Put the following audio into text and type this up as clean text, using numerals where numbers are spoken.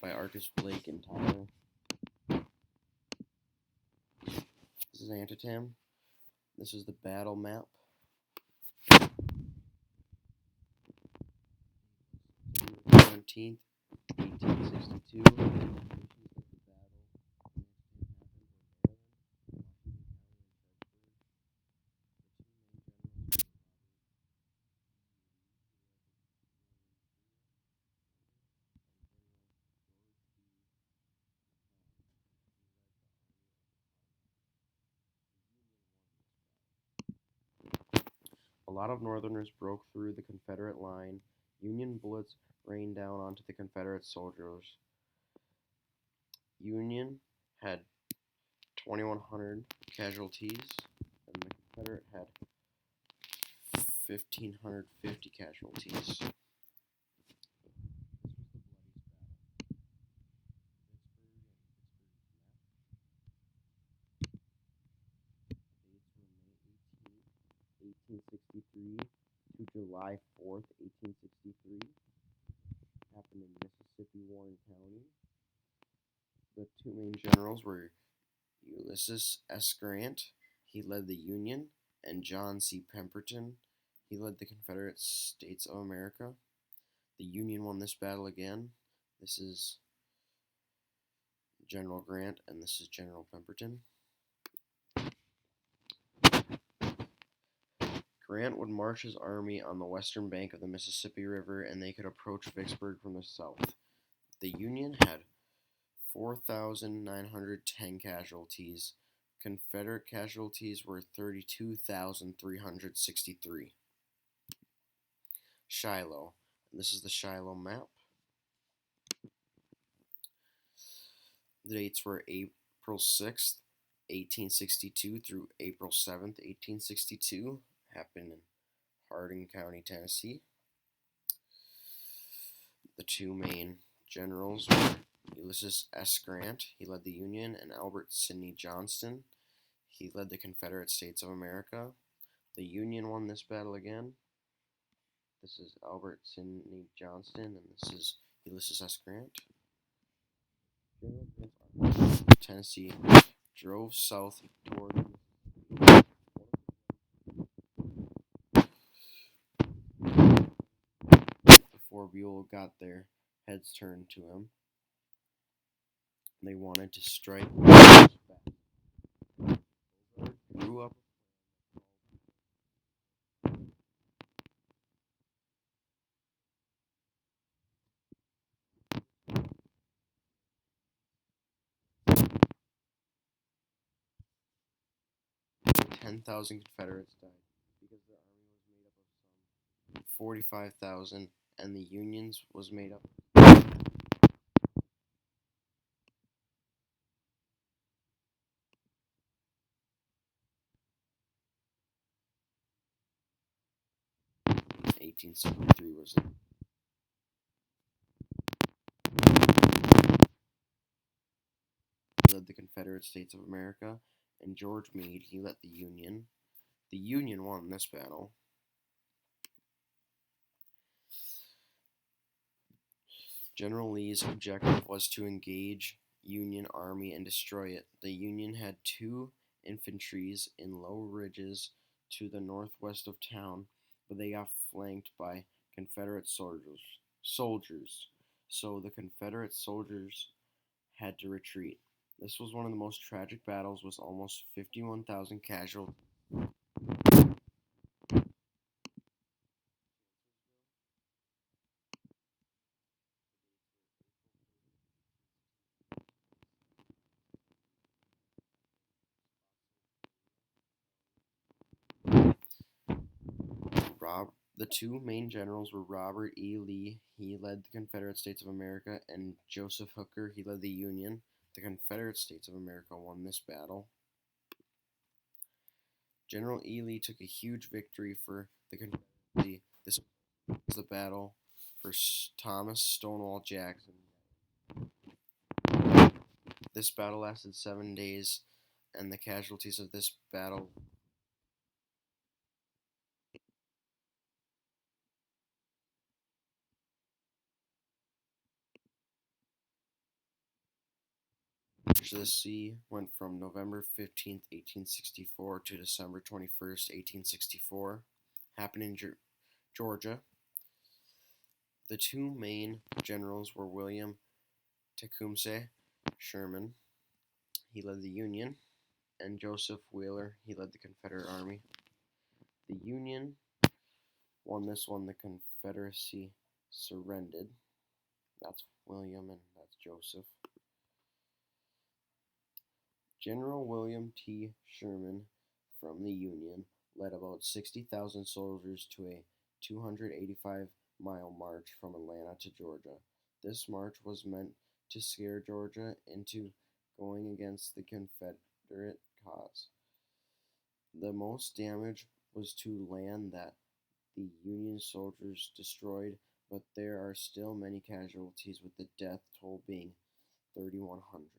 by Arcus, Blake, and Tyler. This is Antietam. This is the battle map. 17th, 1862. A lot of Northerners broke through the Confederate line. Union bullets rained down onto the Confederate soldiers. Union had 2,100 casualties, and the Confederate had 1,550 casualties. Dates were May 18th, 1863 to July 4th, 1863. Happened in Mississippi, Warren County. The two main generals were Ulysses S. Grant, he led the Union, and John C. Pemberton, he led the Confederate States of America. The Union won this battle again. This is General Grant, and this is General Pemberton. Grant would march his army on the western bank of the Mississippi River, and they could approach Vicksburg from the south. The Union had 4,910 casualties. Confederate casualties were 32,363. Shiloh. This is the Shiloh map. The dates were April 6th, 1862 through April 7th, 1862. Happened in Hardin County, Tennessee. The two main generals were Ulysses S. Grant, he led the Union, and Albert Sidney Johnston, he led the Confederate States of America. The Union won this battle again. This is Albert Sidney Johnston, and this is Ulysses S. Grant. General Grant's army from Tennessee drove south toward before Buell got there. Heads turned to him. They wanted to strike. Grew up. Over 10,000 Confederates died because their army was made up of some 45,000, and the Union's was made up. 1873 was it. He led the Confederate States of America, and George Meade, he led the Union. The Union won this battle. General Lee's objective was to engage Union army and destroy it. The Union had two infantries in low ridges to the northwest of town, but they got flanked by Confederate soldiers. So the Confederate soldiers had to retreat. This was one of the most tragic battles with almost 51,000 casualties. 'Rob' The two main generals were Robert E. Lee, he led the Confederate States of America, and Joseph Hooker, he led the Union. The Confederate States of America won this battle. General E. Lee took a huge victory for the Confederacy. This was the battle for Thomas Stonewall Jackson. This battle lasted 7 days, and the casualties of this battle march to the sea went from November 15th, 1864 to December 21st, 1864, happened in Georgia. The two main generals were William Tecumseh Sherman, he led the Union, and Joseph Wheeler, he led the Confederate Army. The Union won this one, the Confederacy surrendered. That's William and that's Joseph. General William T. Sherman from the Union led about 60,000 soldiers to a 285-mile march from Atlanta to Georgia. This march was meant to scare Georgia into going against the Confederate cause. The most damage was to land that the Union soldiers destroyed, but there are still many casualties, with the death toll being 3,100.